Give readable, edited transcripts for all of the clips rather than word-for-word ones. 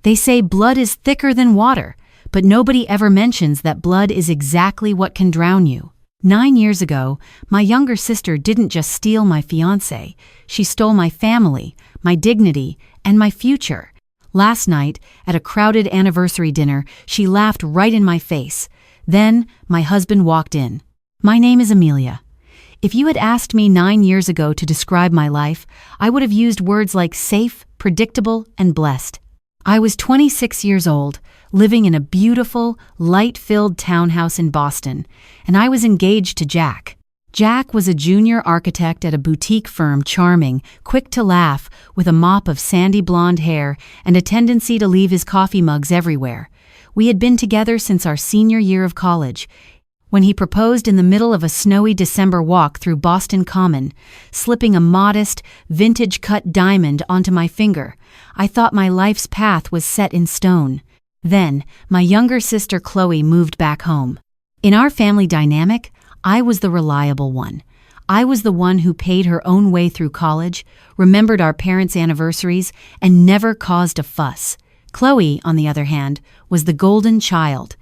They say blood is thicker than water, but nobody ever mentions that blood is exactly what can drown you. 9 years ago, my younger sister didn't just steal my fiancé, she stole my family, my dignity, and my future. Last night, at a crowded anniversary dinner, she laughed right in my face. Then, my husband walked in. My name is Amelia. If you had asked me 9 years ago to describe my life, I would have used words like safe, predictable, and blessed. I was 26 years old, living in a beautiful, light-filled townhouse in Boston, and I was engaged to Jack. Jack was a junior architect at a boutique firm, charming, quick to laugh, with a mop of sandy blonde hair and a tendency to leave his coffee mugs everywhere. We had been together since our senior year of college. When he proposed in the middle of a snowy December walk through Boston Common, slipping a modest, vintage-cut diamond onto my finger, I thought my life's path was set in stone. Then, my younger sister Chloe moved back home. In our family dynamic, I was the reliable one. I was the one who paid her own way through college, remembered our parents' anniversaries, and never caused a fuss. Chloe, on the other hand, was the golden child.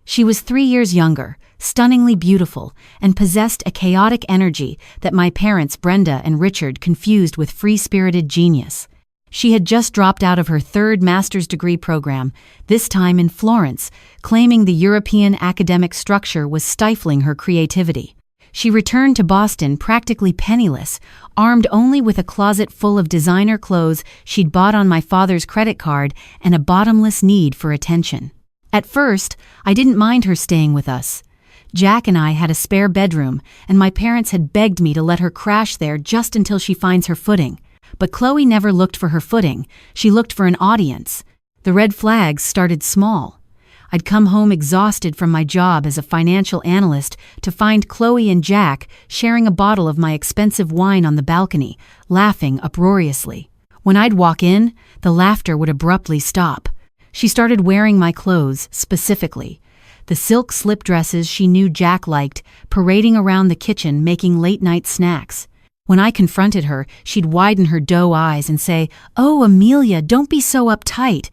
She was 3 years younger, stunningly beautiful, and possessed a chaotic energy that my parents, Brenda and Richard, confused with free-spirited genius. She had just dropped out of her third master's degree program, this time in Florence, claiming the European academic structure was stifling her creativity. She returned to Boston practically penniless, armed only with a closet full of designer clothes she'd bought on my father's credit card and a bottomless need for attention. At first, I didn't mind her staying with us. Jack and I had a spare bedroom, and my parents had begged me to let her crash there just until she finds her footing. But Chloe never looked for her footing, she looked for an audience. The red flags started small. I'd come home exhausted from my job as a financial analyst to find Chloe and Jack sharing a bottle of my expensive wine on the balcony, laughing uproariously. When I'd walk in, the laughter would abruptly stop. She started wearing my clothes, specifically. The silk slip dresses she knew Jack liked, parading around the kitchen making late-night snacks. When I confronted her, she'd widen her doe eyes and say, "Oh, Amelia, don't be so uptight.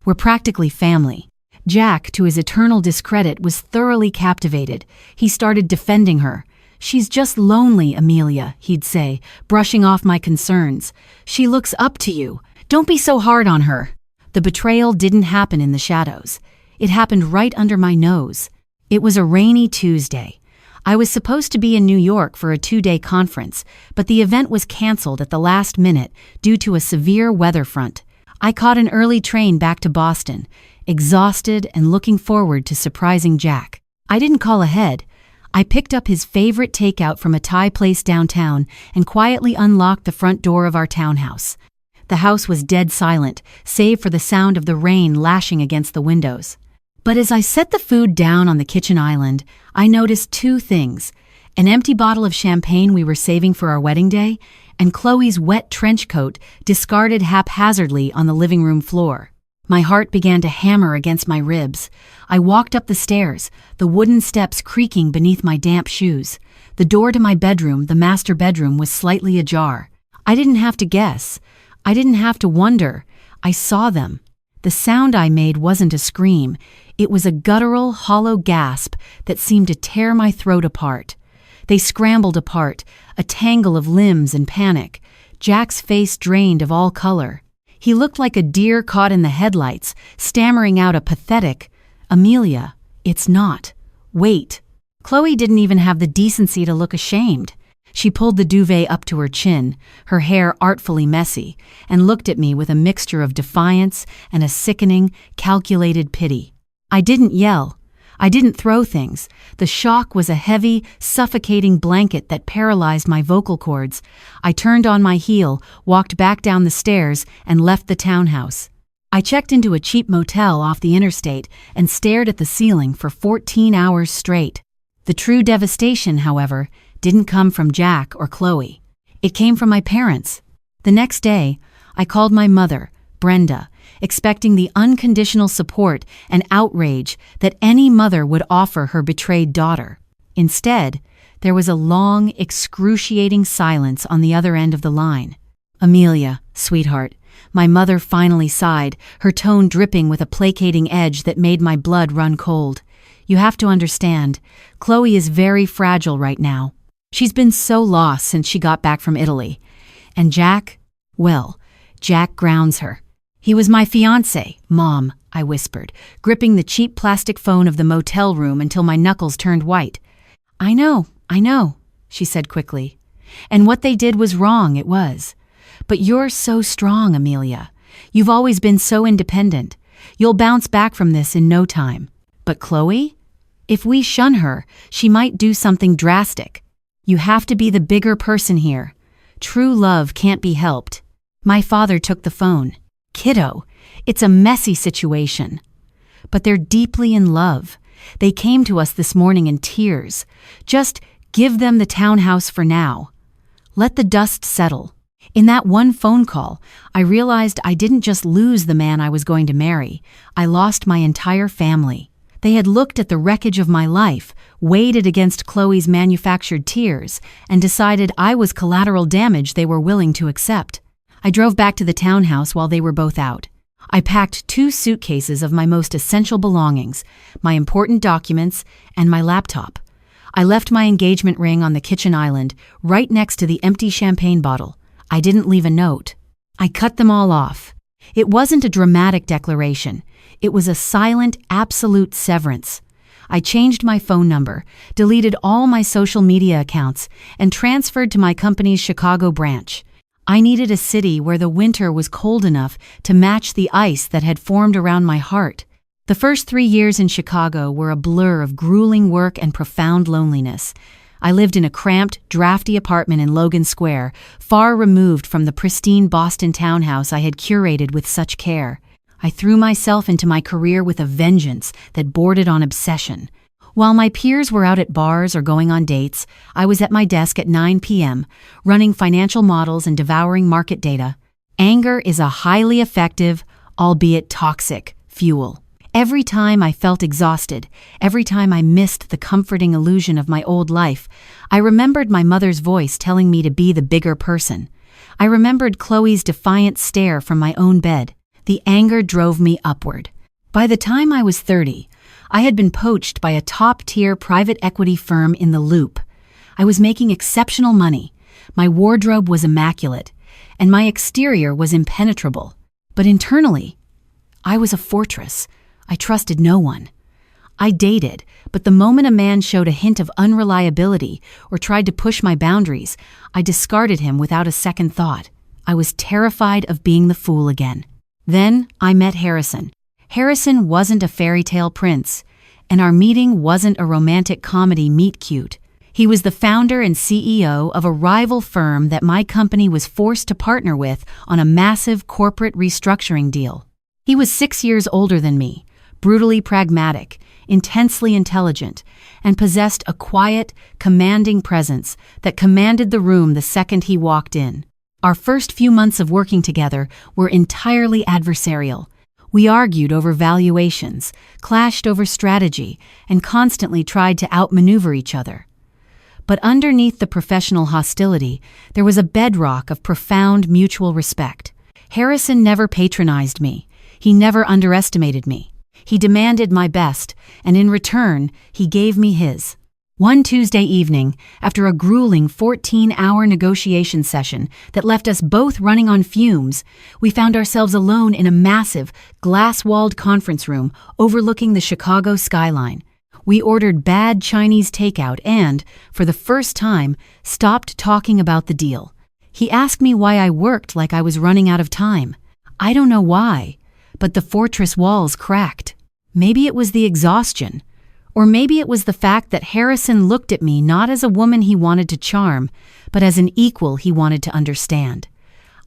We're practically family." Jack, to his eternal discredit, was thoroughly captivated. He started defending her. "She's just lonely, Amelia," he'd say, brushing off my concerns. "She looks up to you. Don't be so hard on her." The betrayal didn't happen in the shadows. It happened right under my nose. It was a rainy Tuesday. I was supposed to be in New York for a 2-day conference, but the event was canceled at the last minute due to a severe weather front. I caught an early train back to Boston, exhausted and looking forward to surprising Jack. I didn't call ahead. I picked up his favorite takeout from a Thai place downtown and quietly unlocked the front door of our townhouse. The house was dead silent, save for the sound of the rain lashing against the windows. But as I set the food down on the kitchen island, I noticed 2 things: an empty bottle of champagne we were saving for our wedding day, and Chloe's wet trench coat discarded haphazardly on the living room floor. My heart began to hammer against my ribs. I walked up the stairs, the wooden steps creaking beneath my damp shoes. The door to my bedroom, the master bedroom, was slightly ajar. I didn't have to guess. I didn't have to wonder. I saw them. The sound I made wasn't a scream. It was a guttural, hollow gasp that seemed to tear my throat apart. They scrambled apart, a tangle of limbs and panic. Jack's face drained of all color. He looked like a deer caught in the headlights, stammering out a pathetic, "Amelia, it's not. Wait." Chloe didn't even have the decency to look ashamed. She pulled the duvet up to her chin, her hair artfully messy, and looked at me with a mixture of defiance and a sickening, calculated pity. I didn't yell. I didn't throw things. The shock was a heavy, suffocating blanket that paralyzed my vocal cords. I turned on my heel, walked back down the stairs, and left the townhouse. I checked into a cheap motel off the interstate and stared at the ceiling for 14 hours straight. The true devastation, however, didn't come from Jack or Chloe. It came from my parents. The next day, I called my mother, Brenda, expecting the unconditional support and outrage that any mother would offer her betrayed daughter. Instead, there was a long, excruciating silence on the other end of the line. "Amelia, sweetheart, My mother finally sighed, her tone dripping with a placating edge that made my blood run cold. "You have to understand, Chloe is very fragile right now. She's been so lost since she got back from Italy. And Jack? Well, Jack grounds her. He was my fiancé, Mom," I whispered, gripping the cheap plastic phone of the motel room until my knuckles turned white. I know, she said quickly. "And what they did was wrong, it was. But you're so strong, Amelia. You've always been so independent. You'll bounce back from this in no time. But Chloe? If we shun her, she might do something drastic. You have to be the bigger person here. True love can't be helped." My father took the phone. "Kiddo, it's a messy situation. But they're deeply in love. They came to us this morning in tears. Just give them the townhouse for now. Let the dust settle." In that one phone call, I realized I didn't just lose the man I was going to marry. I lost my entire family. They had looked at the wreckage of my life, weighed it against Chloe's manufactured tears, and decided I was collateral damage they were willing to accept. I drove back to the townhouse while they were both out. I packed 2 suitcases of my most essential belongings, my important documents, and my laptop. I left my engagement ring on the kitchen island, right next to the empty champagne bottle. I didn't leave a note. I cut them all off. It wasn't a dramatic declaration. It was a silent, absolute severance. I changed my phone number, deleted all my social media accounts, and transferred to my company's Chicago branch. I needed a city where the winter was cold enough to match the ice that had formed around my heart. The first 3 years in Chicago were a blur of grueling work and profound loneliness. I lived in a cramped, drafty apartment in Logan Square, far removed from the pristine Boston townhouse I had curated with such care. I threw myself into my career with a vengeance that bordered on obsession. While my peers were out at bars or going on dates, I was at my desk at 9 p.m., running financial models and devouring market data. Anger is a highly effective, albeit toxic, fuel. Every time I felt exhausted, every time I missed the comforting illusion of my old life, I remembered my mother's voice telling me to be the bigger person. I remembered Chloe's defiant stare from my own bed. The anger drove me upward. By the time I was 30, I had been poached by a top-tier private equity firm in the Loop. I was making exceptional money. My wardrobe was immaculate, and my exterior was impenetrable. But internally, I was a fortress. I trusted no one. I dated, but the moment a man showed a hint of unreliability or tried to push my boundaries, I discarded him without a second thought. I was terrified of being the fool again. Then I met Harrison. Harrison wasn't a fairy tale prince, and our meeting wasn't a romantic comedy meet-cute. He was the founder and CEO of a rival firm that my company was forced to partner with on a massive corporate restructuring deal. He was 6 years older than me, brutally pragmatic, intensely intelligent, and possessed a quiet, commanding presence that commanded the room the second he walked in. Our first few months of working together were entirely adversarial. We argued over valuations, clashed over strategy, and constantly tried to outmaneuver each other. But underneath the professional hostility, there was a bedrock of profound mutual respect. Harrison never patronized me. He never underestimated me. He demanded my best, and in return, he gave me his. One Tuesday evening, after a grueling 14-hour negotiation session that left us both running on fumes, we found ourselves alone in a massive, glass-walled conference room overlooking the Chicago skyline. We ordered bad Chinese takeout and, for the first time, stopped talking about the deal. He asked me why I worked like I was running out of time. I don't know why, but the fortress walls cracked. Maybe it was the exhaustion. Or maybe it was the fact that Harrison looked at me not as a woman he wanted to charm, but as an equal he wanted to understand.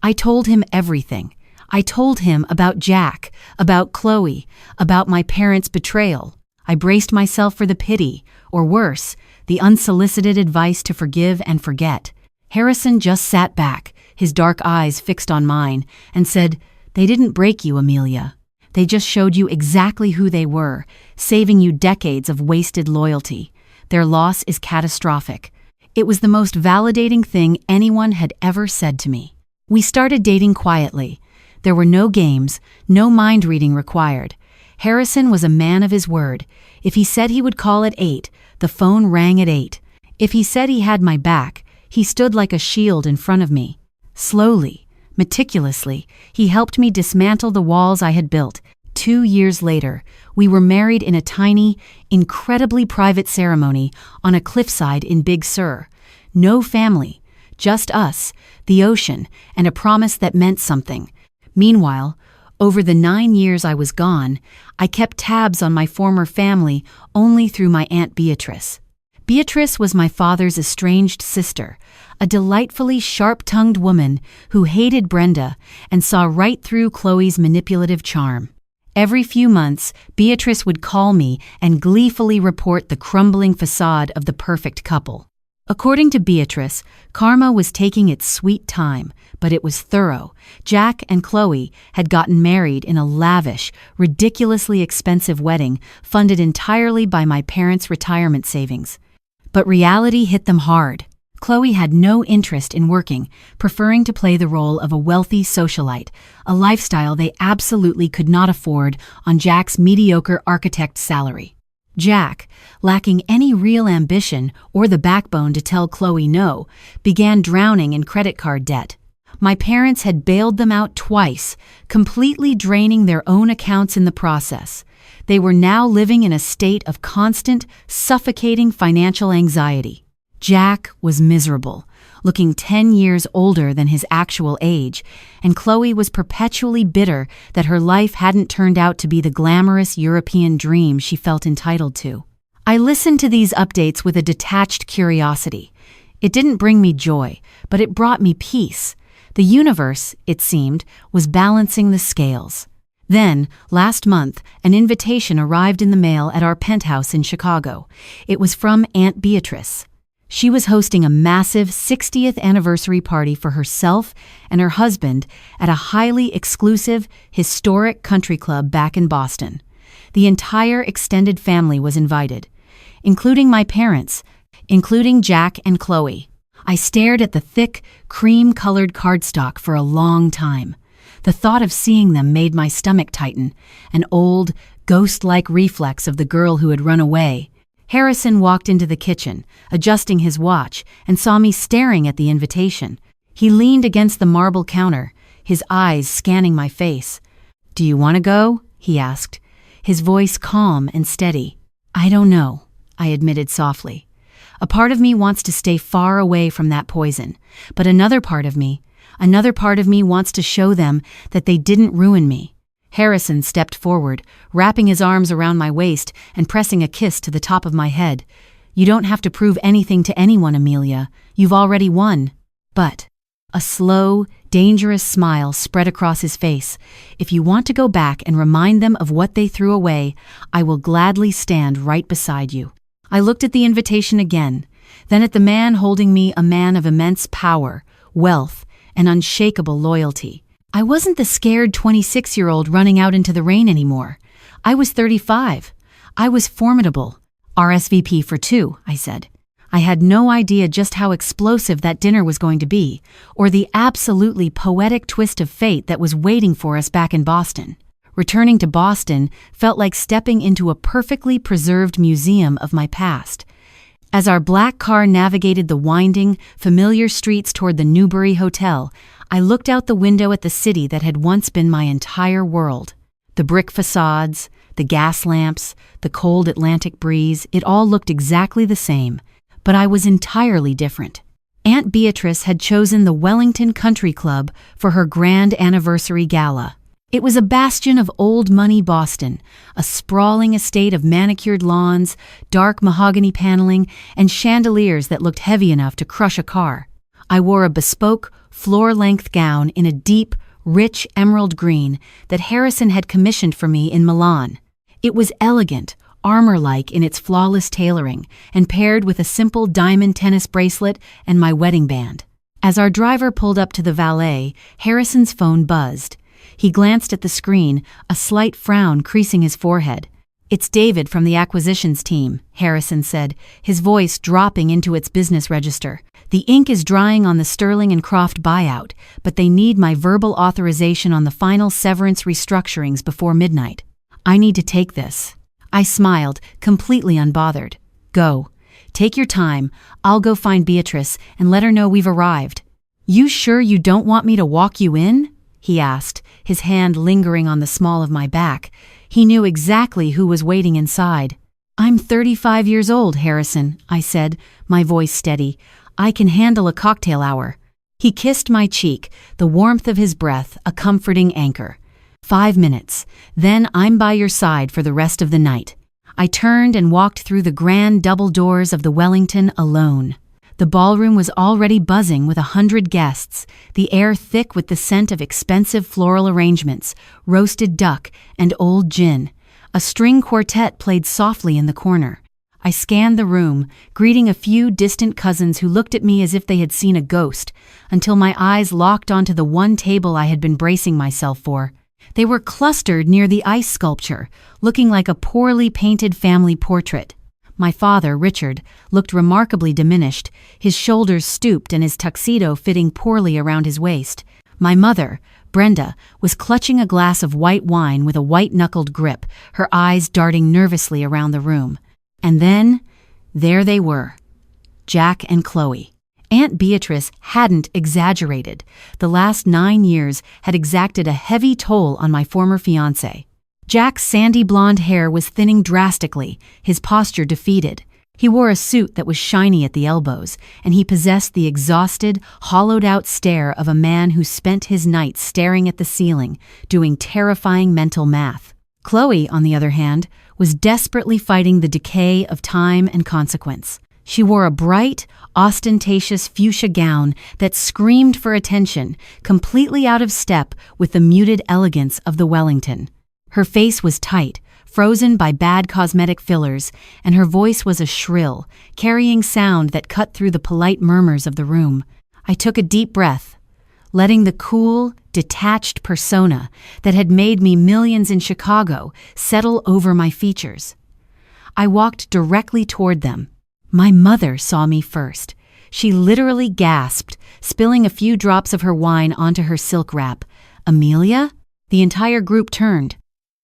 I told him everything. I told him about Jack, about Chloe, about my parents' betrayal. I braced myself for the pity, or worse, the unsolicited advice to forgive and forget. Harrison just sat back, his dark eyes fixed on mine, and said, "They didn't break you, Amelia. They just showed you exactly who they were, saving you decades of wasted loyalty. Their loss is catastrophic." It was the most validating thing anyone had ever said to me. We started dating quietly. There were no games, no mind-reading required. Harrison was a man of his word. If he said he would call at 8, the phone rang at 8. If he said he had my back, he stood like a shield in front of me. Slowly, meticulously, he helped me dismantle the walls I had built. 2 years later, we were married in a tiny, incredibly private ceremony on a cliffside in Big Sur. No family, just us, the ocean, and a promise that meant something. Meanwhile, over the 9 years I was gone, I kept tabs on my former family only through my Aunt Beatrice. Beatrice was my father's estranged sister, a delightfully sharp-tongued woman who hated Brenda and saw right through Chloe's manipulative charm. Every few months, Beatrice would call me and gleefully report the crumbling facade of the perfect couple. According to Beatrice, karma was taking its sweet time, but it was thorough. Jack and Chloe had gotten married in a lavish, ridiculously expensive wedding funded entirely by my parents' retirement savings. But reality hit them hard. Chloe had no interest in working, preferring to play the role of a wealthy socialite, a lifestyle they absolutely could not afford on Jack's mediocre architect salary. Jack, lacking any real ambition or the backbone to tell Chloe no, began drowning in credit card debt. My parents had bailed them out twice, completely draining their own accounts in the process. They were now living in a state of constant, suffocating financial anxiety. Jack was miserable, looking 10 years older than his actual age, and Chloe was perpetually bitter that her life hadn't turned out to be the glamorous European dream she felt entitled to. I listened to these updates with a detached curiosity. It didn't bring me joy, but it brought me peace. The universe, it seemed, was balancing the scales. Then, last month, an invitation arrived in the mail at our penthouse in Chicago. It was from Aunt Beatrice. She was hosting a massive 60th anniversary party for herself and her husband at a highly exclusive, historic country club back in Boston. The entire extended family was invited, including my parents, including Jack and Chloe. I stared at the thick, cream-colored cardstock for a long time. The thought of seeing them made my stomach tighten, an old, ghost-like reflex of the girl who had run away. Harrison walked into the kitchen, adjusting his watch, and saw me staring at the invitation. He leaned against the marble counter, his eyes scanning my face. "Do you want to go?" he asked, his voice calm and steady. "I don't know," I admitted softly. A part of me wants to stay far away from that poison, but another part of me wants to show them that they didn't ruin me. Harrison stepped forward, wrapping his arms around my waist and pressing a kiss to the top of my head. "You don't have to prove anything to anyone, Amelia. You've already won." But a slow, dangerous smile spread across his face. "If you want to go back and remind them of what they threw away, I will gladly stand right beside you." I looked at the invitation again, then at the man holding me, a man of immense power, wealth, and unshakable loyalty. I wasn't the scared 26-year-old running out into the rain anymore. I was 35. I was formidable. "RSVP for 2, I said. I had no idea just how explosive that dinner was going to be, or the absolutely poetic twist of fate that was waiting for us back in Boston. Returning to Boston felt like stepping into a perfectly preserved museum of my past. As our black car navigated the winding, familiar streets toward the Newbury Hotel, I looked out the window at the city that had once been my entire world. The brick facades, the gas lamps, the cold Atlantic breeze, it all looked exactly the same, but I was entirely different. Aunt Beatrice had chosen the Wellington Country Club for her grand anniversary gala. It was a bastion of old-money Boston, a sprawling estate of manicured lawns, dark mahogany paneling, and chandeliers that looked heavy enough to crush a car. I wore a bespoke, floor-length gown in a deep, rich emerald green that Harrison had commissioned for me in Milan. It was elegant, armor-like in its flawless tailoring, and paired with a simple diamond tennis bracelet and my wedding band. As our driver pulled up to the valet, Harrison's phone buzzed. He glanced at the screen, a slight frown creasing his forehead. It's David from the acquisitions team, Harrison said, his voice dropping into its business register. The ink is drying on the Sterling and Croft buyout, but they need my verbal authorization on the final severance restructurings before midnight. I need to take this. I smiled, completely unbothered. Go. Take your time. I'll go find Beatrice and let her know we've arrived. You sure you don't want me to walk you in? He asked, his hand lingering on the small of my back. He knew exactly who was waiting inside. I'm 35 years old, Harrison, I said, my voice steady. I can handle a cocktail hour. He kissed my cheek, the warmth of his breath a comforting anchor. 5 minutes, then I'm by your side for the rest of the night. I turned and walked through the grand double doors of the Wellington alone. The ballroom was already buzzing with 100 guests, the air thick with the scent of expensive floral arrangements, roasted duck, and old gin. A string quartet played softly in the corner. I scanned the room, greeting a few distant cousins who looked at me as if they had seen a ghost, until my eyes locked onto the one table I had been bracing myself for. They were clustered near the ice sculpture, looking like a poorly painted family portrait. My father, Richard, looked remarkably diminished, his shoulders stooped and his tuxedo fitting poorly around his waist. My mother, Brenda, was clutching a glass of white wine with a white-knuckled grip, her eyes darting nervously around the room. And then, there they were, Jack and Chloe. Aunt Beatrice hadn't exaggerated. The last 9 years had exacted a heavy toll on my former fiancé. Jack's sandy blonde hair was thinning drastically, his posture defeated. He wore a suit that was shiny at the elbows, and he possessed the exhausted, hollowed-out stare of a man who spent his nights staring at the ceiling, doing terrifying mental math. Chloe, on the other hand, was desperately fighting the decay of time and consequence. She wore a bright, ostentatious fuchsia gown that screamed for attention, completely out of step with the muted elegance of the Wellington. Her face was tight, frozen by bad cosmetic fillers, and her voice was a shrill, carrying sound that cut through the polite murmurs of the room. I took a deep breath, letting the cool, detached persona that had made me millions in Chicago settle over my features. I walked directly toward them. My mother saw me first. She literally gasped, spilling a few drops of her wine onto her silk wrap. Amelia? The entire group turned.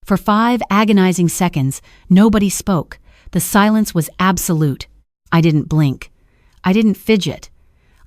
For 5 agonizing seconds, nobody spoke. The silence was absolute. I didn't blink. I didn't fidget.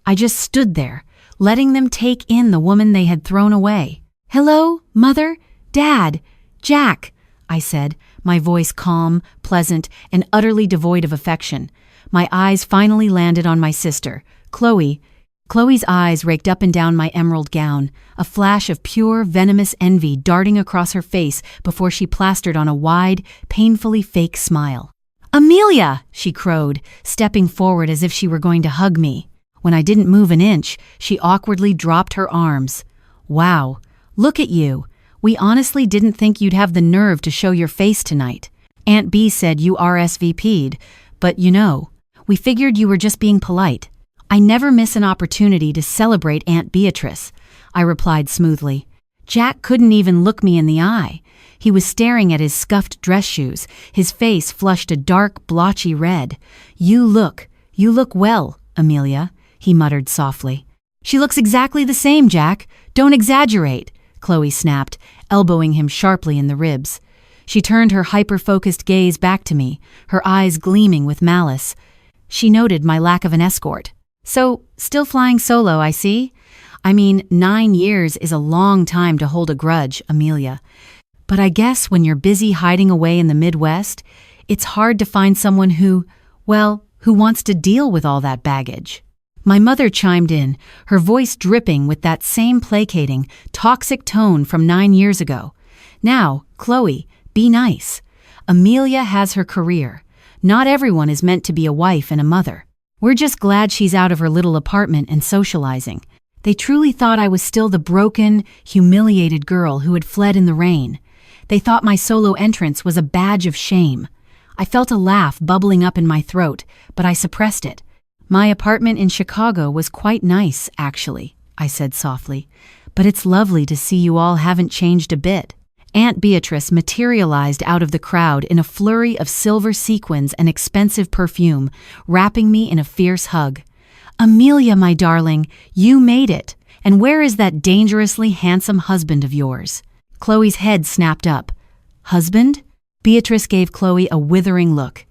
I just stood there, letting them take in the woman they had thrown away. "Hello, Mother? Dad? Jack?" I said, my voice calm, pleasant, and utterly devoid of affection. My eyes finally landed on my sister, Chloe. Chloe's eyes raked up and down my emerald gown, a flash of pure, venomous envy darting across her face before she plastered on a wide, painfully fake smile. "Amelia!" she crowed, stepping forward as if she were going to hug me. When I didn't move an inch, she awkwardly dropped her arms. "Wow, look at you. We honestly didn't think you'd have the nerve to show your face tonight. Aunt B said you RSVP'd, but we figured you were just being polite." "I never miss an opportunity to celebrate Aunt Beatrice," I replied smoothly. Jack couldn't even look me in the eye. He was staring at his scuffed dress shoes, his face flushed a dark, blotchy red. You look well, Amelia," he muttered softly. "She looks exactly the same, Jack. Don't exaggerate," Chloe snapped, elbowing him sharply in the ribs. She turned her hyper-focused gaze back to me, her eyes gleaming with malice. She noted my lack of an escort. "So, still flying solo, I see. 9 years is a long time to hold a grudge, Amelia. But I guess when you're busy hiding away in the Midwest, it's hard to find someone who wants to deal with all that baggage." My mother chimed in, her voice dripping with that same placating, toxic tone from 9 years ago. "Now, Chloe, be nice. Amelia has her career. Not everyone is meant to be a wife and a mother. We're just glad she's out of her little apartment and socializing." They truly thought I was still the broken, humiliated girl who had fled in the rain. They thought my solo entrance was a badge of shame. I felt a laugh bubbling up in my throat, but I suppressed it. "My apartment in Chicago was quite nice, actually," I said softly. "But it's lovely to see you all haven't changed a bit." Aunt Beatrice materialized out of the crowd in a flurry of silver sequins and expensive perfume, wrapping me in a fierce hug. "Amelia, my darling, you made it. And where is that dangerously handsome husband of yours?" Chloe's head snapped up. "Husband?" Beatrice gave Chloe a withering look.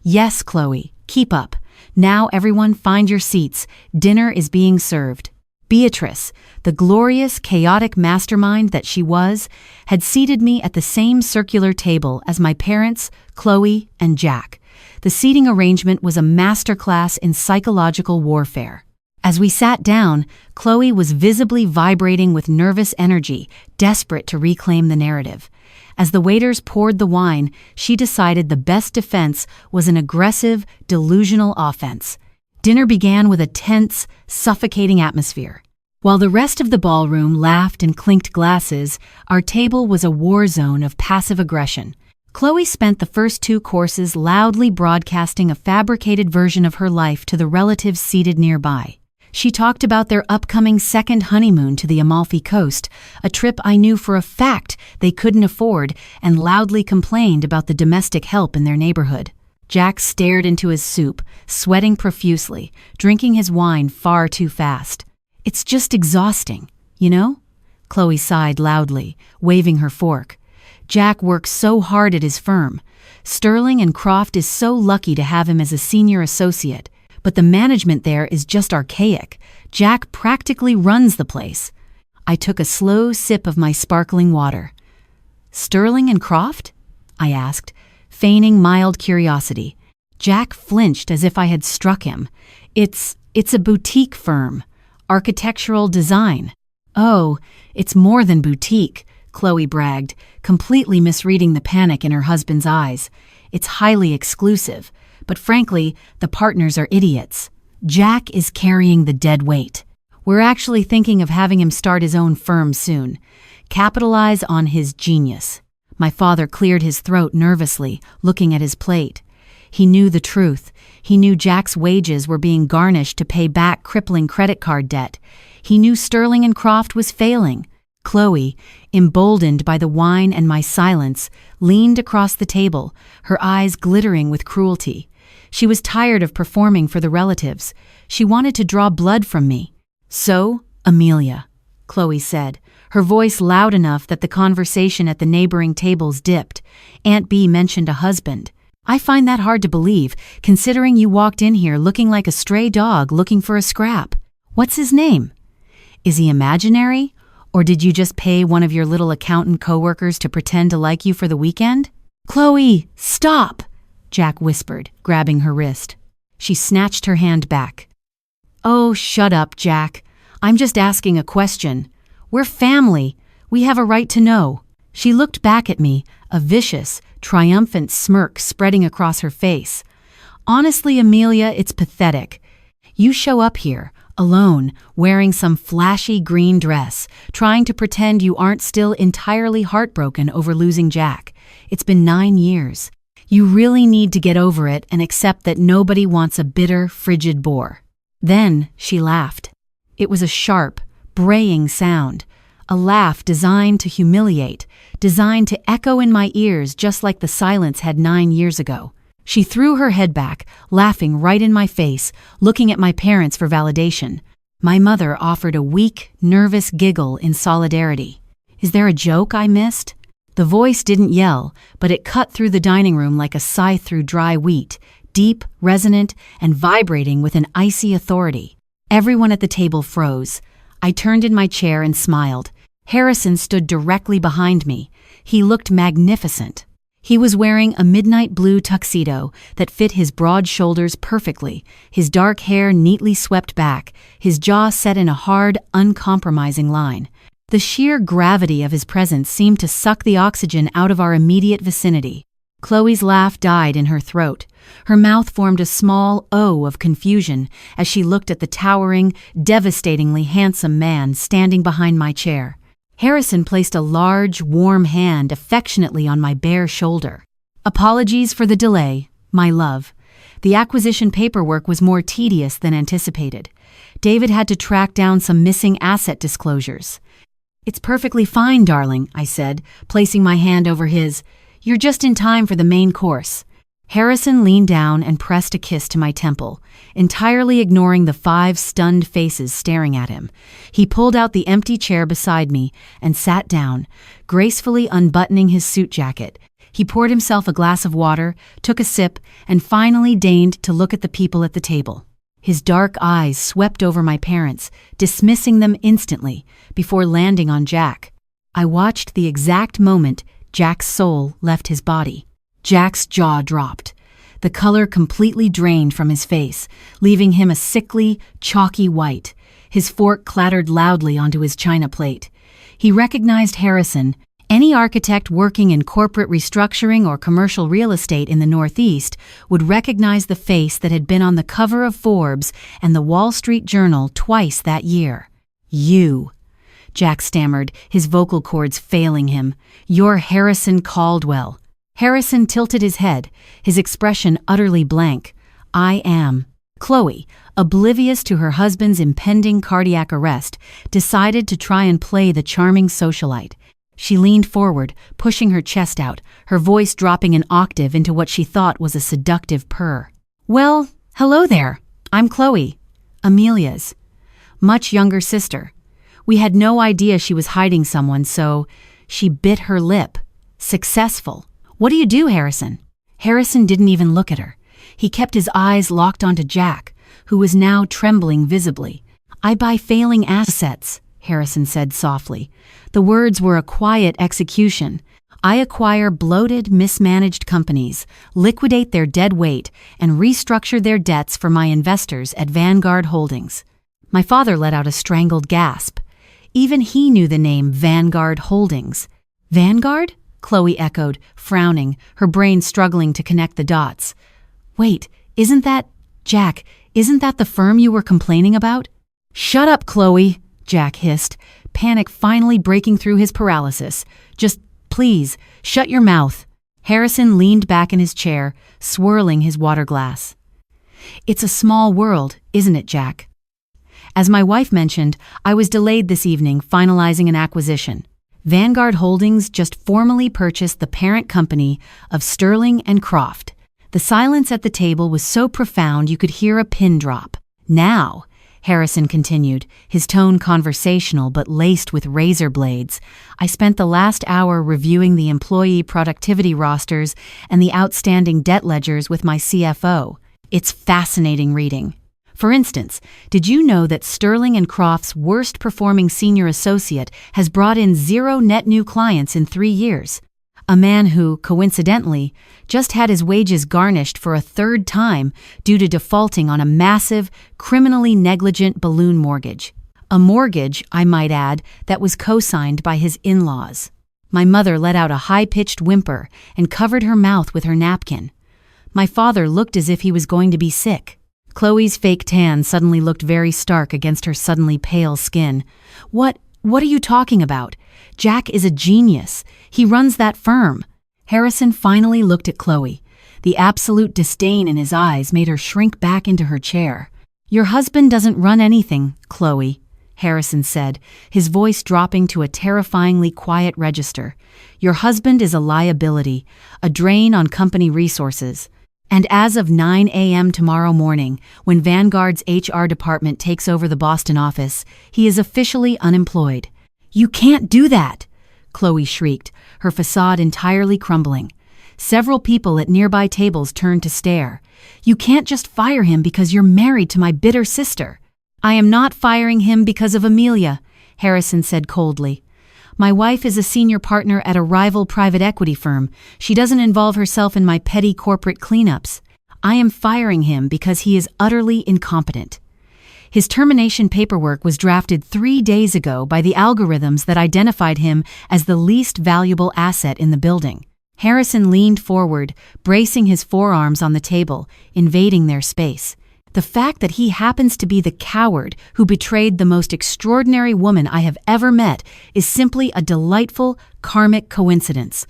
"Yes, Chloe, keep up. Now everyone find your seats. Dinner is being served." Beatrice, the glorious, chaotic mastermind that she was, had seated me at the same circular table as my parents, Chloe, and Jack. The seating arrangement was a masterclass in psychological warfare. As we sat down, Chloe was visibly vibrating with nervous energy, desperate to reclaim the narrative. As the waiters poured the wine, she decided the best defense was an aggressive, delusional offense. Dinner began with a tense, suffocating atmosphere. While the rest of the ballroom laughed and clinked glasses, our table was a war zone of passive aggression. Chloe spent the first 2 courses loudly broadcasting a fabricated version of her life to the relatives seated nearby. She talked about their upcoming second honeymoon to the Amalfi Coast, a trip I knew for a fact they couldn't afford, and loudly complained about the domestic help in their neighborhood. Jack stared into his soup, sweating profusely, drinking his wine far too fast. "It's just exhausting, you know?" Chloe sighed loudly, waving her fork. "Jack works so hard at his firm. Sterling and Croft is so lucky to have him as a senior associate, but the management there is just archaic. Jack practically runs the place." I took a slow sip of my sparkling water. "Sterling and Croft?" I asked, feigning mild curiosity. Jack flinched as if I had struck him. It's a boutique firm. Architectural design." "Oh, it's more than boutique," Chloe bragged, completely misreading the panic in her husband's eyes. "It's highly exclusive, but frankly, the partners are idiots. Jack is carrying the dead weight. We're actually thinking of having him start his own firm soon. Capitalize on his genius." My father cleared his throat nervously, looking at his plate. He knew the truth. He knew Jack's wages were being garnished to pay back crippling credit card debt. He knew Sterling and Croft was failing. Chloe, emboldened by the wine and my silence, leaned across the table, her eyes glittering with cruelty. She was tired of performing for the relatives. She wanted to draw blood from me. "So, Amelia," Chloe said, her voice loud enough that the conversation at the neighboring tables dipped. Aunt B mentioned a husband. "I find that hard to believe, considering you walked in here looking like a stray dog looking for a scrap. What's his name? Is he imaginary? Or did you just pay one of your little accountant coworkers to pretend to like you for the weekend?" "Chloe, stop!" Jack whispered, grabbing her wrist. She snatched her hand back. "Oh, shut up, Jack. I'm just asking a question. We're family. We have a right to know." She looked back at me, a vicious, triumphant smirk spreading across her face. "Honestly, Amelia, it's pathetic. You show up here, alone, wearing some flashy green dress, trying to pretend you aren't still entirely heartbroken over losing Jack. It's been 9 years. You really need to get over it and accept that nobody wants a bitter, frigid bore." Then she laughed. It was a sharp, braying sound, a laugh designed to humiliate, designed to echo in my ears just like the silence had 9 years ago. She threw her head back, laughing right in my face, looking at my parents for validation. My mother offered a weak, nervous giggle in solidarity. Is there a joke I missed? The voice didn't yell, but it cut through the dining room like a scythe through dry wheat, deep, resonant, and vibrating with an icy authority. Everyone at the table froze. I turned in my chair and smiled. Harrison stood directly behind me. He looked magnificent. He was wearing a midnight blue tuxedo that fit his broad shoulders perfectly, his dark hair neatly swept back, his jaw set in a hard, uncompromising line. The sheer gravity of his presence seemed to suck the oxygen out of our immediate vicinity. Chloe's laugh died in her throat. Her mouth formed a small O of confusion as she looked at the towering, devastatingly handsome man standing behind my chair. Harrison placed a large, warm hand affectionately on my bare shoulder. "Apologies for the delay, my love. The acquisition paperwork was more tedious than anticipated. David had to track down some missing asset disclosures." "It's perfectly fine, darling," I said, placing my hand over his. "You're just in time for the main course." Harrison leaned down and pressed a kiss to my temple, entirely ignoring the 5 stunned faces staring at him. He pulled out the empty chair beside me and sat down, gracefully unbuttoning his suit jacket. He poured himself a glass of water, took a sip, and finally deigned to look at the people at the table. His dark eyes swept over my parents, dismissing them instantly, before landing on Jack. I watched the exact moment Jack's soul left his body. Jack's jaw dropped. The color completely drained from his face, leaving him a sickly, chalky white. His fork clattered loudly onto his china plate. He recognized Harrison. Any architect working in corporate restructuring or commercial real estate in the Northeast would recognize the face that had been on the cover of Forbes and the Wall Street Journal twice that year. "You," Jack stammered, his vocal cords failing him. "You're Harrison Caldwell." Harrison tilted his head, his expression utterly blank. "I am." Chloe, oblivious to her husband's impending cardiac arrest, decided to try and play the charming socialite. She leaned forward, pushing her chest out, her voice dropping an octave into what she thought was a seductive purr. "Well, hello there. I'm Chloe, Amelia's much younger sister. We had no idea she was hiding someone, so she bit her lip. Successful. What do you do, Harrison?" Harrison didn't even look at her. He kept his eyes locked onto Jack, who was now trembling visibly. "I buy failing assets," Harrison said softly. The words were a quiet execution. "I acquire bloated, mismanaged companies, liquidate their dead weight, and restructure their debts for my investors at Vanguard Holdings." My father let out a strangled gasp. Even he knew the name Vanguard Holdings. "Vanguard?" Chloe echoed, frowning, her brain struggling to connect the dots. "Wait, isn't that... Jack, isn't that the firm you were complaining about?" "Shut up, Chloe," Jack hissed, panic finally breaking through his paralysis. "Just, please, shut your mouth." Harrison leaned back in his chair, swirling his water glass. "It's a small world, isn't it, Jack?" As my wife mentioned, I was delayed this evening finalizing an acquisition. Vanguard Holdings just formally purchased the parent company of Sterling and Croft. The silence at the table was so profound you could hear a pin drop. "Now," Harrison continued, his tone conversational but laced with razor blades, "I spent the last hour reviewing the employee productivity rosters and the outstanding debt ledgers with my CFO. It's fascinating reading. For instance, did you know that Sterling and Croft's worst-performing senior associate has brought in 0 net new clients in 3 years? A man who, coincidentally, just had his wages garnished for a 3rd time due to defaulting on a massive, criminally negligent balloon mortgage. A mortgage, I might add, that was co-signed by his in-laws." My mother let out a high-pitched whimper and covered her mouth with her napkin. My father looked as if he was going to be sick. Chloe's fake tan suddenly looked very stark against her suddenly pale skin. What are you talking about? Jack is a genius. He runs that firm." Harrison finally looked at Chloe. The absolute disdain in his eyes made her shrink back into her chair. "Your husband doesn't run anything, Chloe," Harrison said, his voice dropping to a terrifyingly quiet register. "Your husband is a liability, a drain on company resources. And as of 9 a.m. tomorrow morning, when Vanguard's HR department takes over the Boston office, he is officially unemployed." "You can't do that!" Chloe shrieked, her facade entirely crumbling. Several people at nearby tables turned to stare. "You can't just fire him because you're married to my bitter sister." "I am not firing him because of Amelia," Harrison said coldly. "My wife is a senior partner at a rival private equity firm. She doesn't involve herself in my petty corporate cleanups. I am firing him because he is utterly incompetent. His termination paperwork was drafted 3 days ago by the algorithms that identified him as the least valuable asset in the building." Harrison leaned forward, bracing his forearms on the table, invading their space. "The fact that he happens to be the coward who betrayed the most extraordinary woman I have ever met is simply a delightful, karmic coincidence."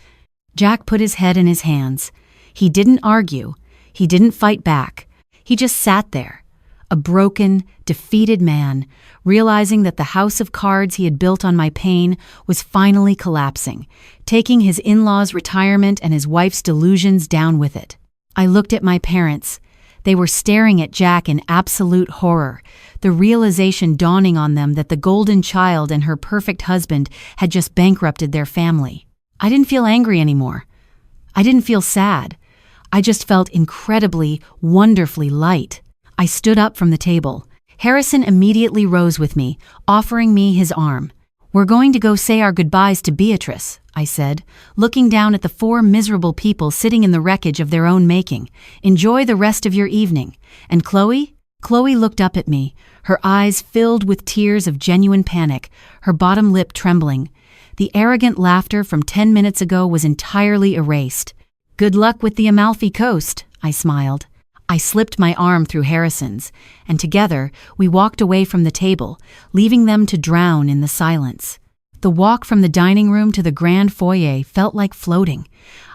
Jack put his head in his hands. He didn't argue. He didn't fight back. He just sat there, a broken, defeated man, realizing that the house of cards he had built on my pain was finally collapsing, taking his in-laws' retirement and his wife's delusions down with it. I looked at my parents. They were staring at Jack in absolute horror, the realization dawning on them that the golden child and her perfect husband had just bankrupted their family. I didn't feel angry anymore. I didn't feel sad. I just felt incredibly, wonderfully light. I stood up from the table. Harrison immediately rose with me, offering me his arm. "We're going to go say our goodbyes to Beatrice," I said, looking down at the 4 miserable people sitting in the wreckage of their own making. "Enjoy the rest of your evening. And Chloe?" Chloe looked up at me, her eyes filled with tears of genuine panic, her bottom lip trembling. The arrogant laughter from 10 minutes ago was entirely erased. "Good luck with the Amalfi Coast," I smiled. I slipped my arm through Harrison's, and together we walked away from the table, leaving them to drown in the silence. The walk from the dining room to the grand foyer felt like floating.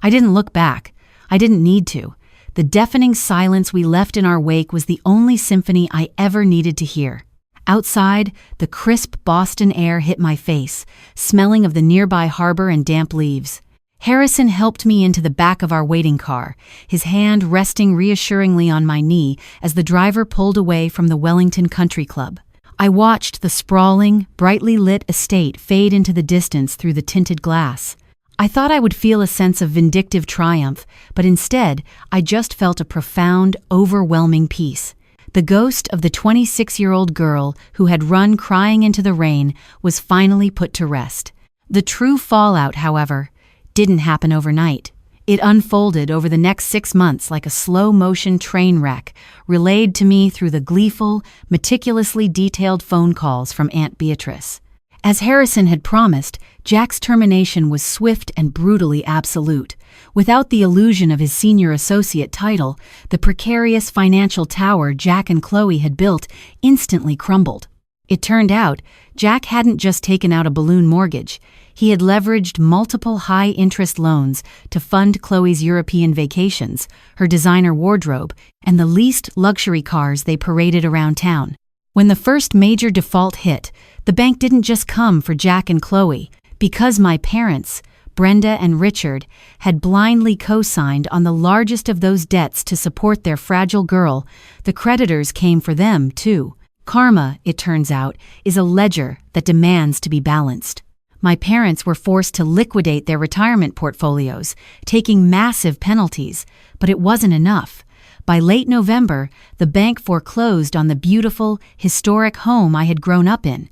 I didn't look back. I didn't need to. The deafening silence we left in our wake was the only symphony I ever needed to hear. Outside, the crisp Boston air hit my face, smelling of the nearby harbor and damp leaves. Harrison helped me into the back of our waiting car, his hand resting reassuringly on my knee as the driver pulled away from the Wellington Country Club. I watched the sprawling, brightly lit estate fade into the distance through the tinted glass. I thought I would feel a sense of vindictive triumph, but instead, I just felt a profound, overwhelming peace. The ghost of the 26-year-old girl who had run crying into the rain was finally put to rest. The true fallout, however, didn't happen overnight. It unfolded over the next 6 months like a slow-motion train wreck, relayed to me through the gleeful, meticulously detailed phone calls from Aunt Beatrice. As Harrison had promised, Jack's termination was swift and brutally absolute. Without the illusion of his senior associate title, the precarious financial tower Jack and Chloe had built instantly crumbled. It turned out, Jack hadn't just taken out a balloon mortgage. He had leveraged multiple high-interest loans to fund Chloe's European vacations, her designer wardrobe, and the leased luxury cars they paraded around town. When the first major default hit, the bank didn't just come for Jack and Chloe. Because my parents, Brenda and Richard, had blindly co-signed on the largest of those debts to support their fragile girl, the creditors came for them, too. Karma, it turns out, is a ledger that demands to be balanced. My parents were forced to liquidate their retirement portfolios, taking massive penalties, but it wasn't enough. By late November, the bank foreclosed on the beautiful, historic home I had grown up in.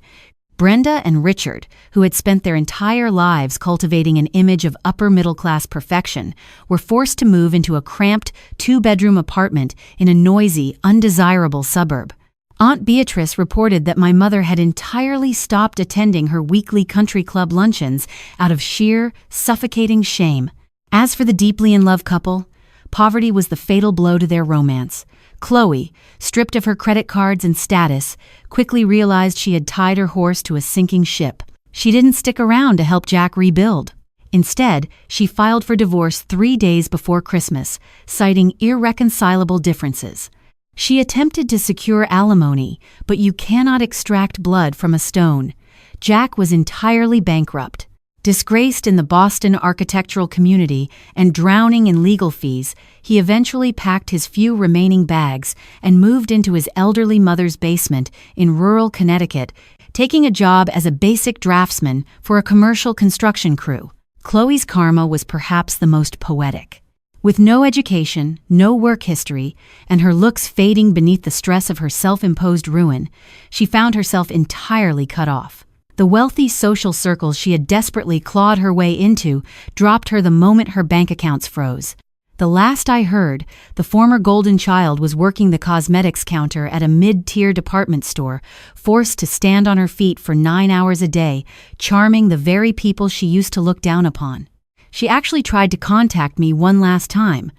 Brenda and Richard, who had spent their entire lives cultivating an image of upper-middle-class perfection, were forced to move into a cramped, 2-bedroom apartment in a noisy, undesirable suburb. Aunt Beatrice reported that my mother had entirely stopped attending her weekly country club luncheons out of sheer, suffocating shame. As for the deeply in love couple, poverty was the fatal blow to their romance. Chloe, stripped of her credit cards and status, quickly realized she had tied her horse to a sinking ship. She didn't stick around to help Jack rebuild. Instead, she filed for divorce 3 days before Christmas, citing irreconcilable differences. She attempted to secure alimony, but you cannot extract blood from a stone. Jack was entirely bankrupt. Disgraced in the Boston architectural community and drowning in legal fees, he eventually packed his few remaining bags and moved into his elderly mother's basement in rural Connecticut, taking a job as a basic draftsman for a commercial construction crew. Chloe's karma was perhaps the most poetic. With no education, no work history, and her looks fading beneath the stress of her self-imposed ruin, she found herself entirely cut off. The wealthy social circles she had desperately clawed her way into dropped her the moment her bank accounts froze. The last I heard, the former golden child was working the cosmetics counter at a mid-tier department store, forced to stand on her feet for 9 hours a day, charming the very people she used to look down upon. She actually tried to contact me one last time.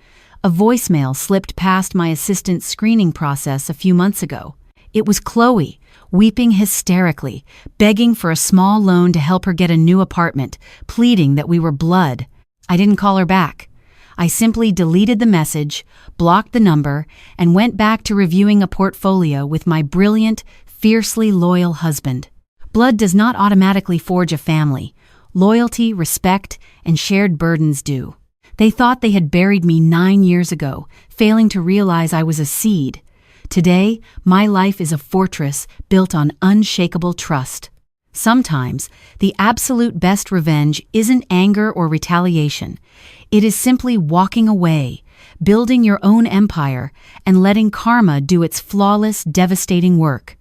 A voicemail slipped past my assistant's screening process a few months ago. It was Chloe, weeping hysterically, begging for a small loan to help her get a new apartment, pleading that we were blood. I didn't call her back. I simply deleted the message, blocked the number, and went back to reviewing a portfolio with my brilliant, fiercely loyal husband. Blood does not automatically forge a family. Loyalty, respect, and shared burdens do. They thought they had buried me 9 years ago, failing to realize I was a seed. Today, my life is a fortress built on unshakable trust. Sometimes, the absolute best revenge isn't anger or retaliation. It is simply walking away, building your own empire, and letting karma do its flawless, devastating work.